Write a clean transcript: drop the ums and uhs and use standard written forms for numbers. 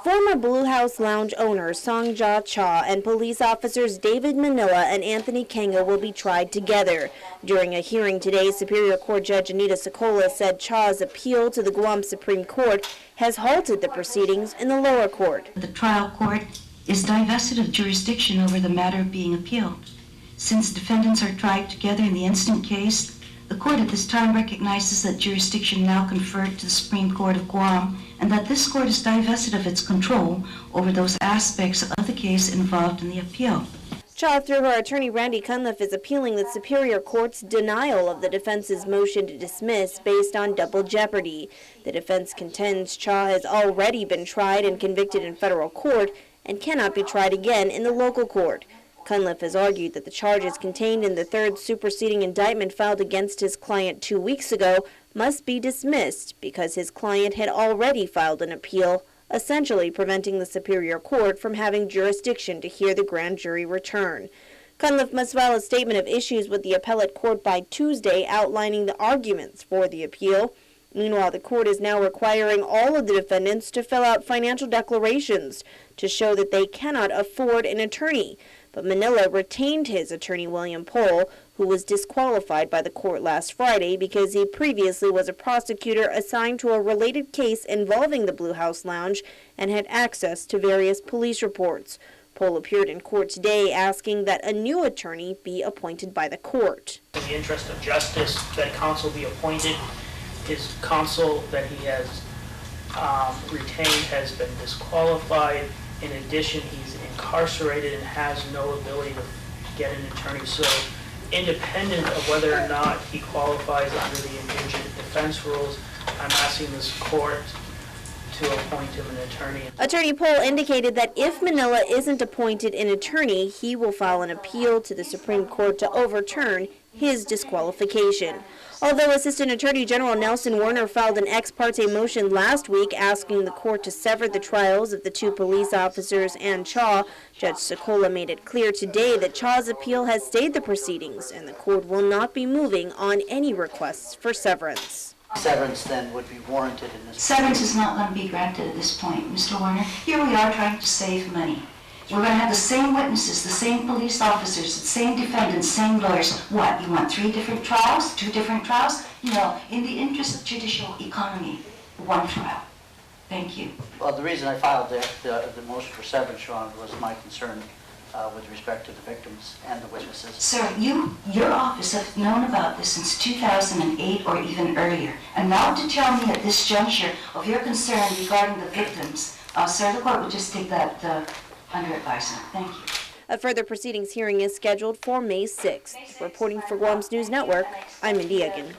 Former Blue House Lounge owner Song Ja Cha and police officers David Manila and Anthony Quenga will be tried together. During a hearing today, Superior Court Judge Anita Sukola said Cha's appeal to the Guam Supreme Court has halted the proceedings in the lower court. The trial court is divested of jurisdiction over the matter being appealed. Since defendants are tried together in the instant case, the court at this time recognizes that jurisdiction now conferred to the Supreme Court of Guam and that this court is divested of its control over those aspects of the case involved in the appeal. Cha, through her attorney Randy Cunliffe, is appealing the Superior Court's denial of the defense's motion to dismiss based on double jeopardy. The defense contends Cha has already been tried and convicted in federal court and cannot be tried again in the local court. Cunliffe has argued that the charges contained in the third superseding indictment filed against his client 2 weeks ago must be dismissed because his client had already filed an appeal, essentially preventing the Superior Court from having jurisdiction to hear the grand jury return. Cunliffe must file a statement of issues with the appellate court by Tuesday outlining the arguments for the appeal. Meanwhile, the court is now requiring all of the defendants to fill out financial declarations to show that they cannot afford an attorney. But Manila retained his attorney, William Pohl, who was disqualified by the court last Friday because he previously was a prosecutor assigned to a related case involving the Blue House Lounge and had access to various police reports. Pohl appeared in court today asking that a new attorney be appointed by the court. In the interest of justice, that counsel be appointed. His counsel that he has retained has been disqualified. In addition, he's incarcerated and has no ability to get an attorney. So, independent of whether or not he qualifies under the indigent defense rules, I'm asking this court to appoint him an attorney. Attorney Pohl indicated that if Manila isn't appointed an attorney, he will file an appeal to the Supreme Court to overturn his disqualification. Although Assistant Attorney General Nelson Werner filed an ex parte motion last week asking the court to sever the trials of the two police officers and Cha, Judge Sukola made it clear today that Cha's appeal has stayed the proceedings and the court will not be moving on any requests for severance. Severance then would be warranted in this case. Severance is not going to be granted at this point, Mr. Warner. Here we are trying to save money. We're going to have the same witnesses, the same police officers, the same defendants, same lawyers. What, you want 3 different trials, 2 different trials? No, in the interest of judicial economy, 1 trial. Thank you. Well, the reason I filed the motion for severance, Your Honor, was my concern with respect to the victims and the witnesses. Sir, your office has known about this since 2008 or even earlier. And now to tell me at this juncture of your concern regarding the victims, sir, the court will just take that under advisement. Thank you. A further proceedings hearing is scheduled for May 6th. Reporting for Guam's News Network, I'm Mindy Egan.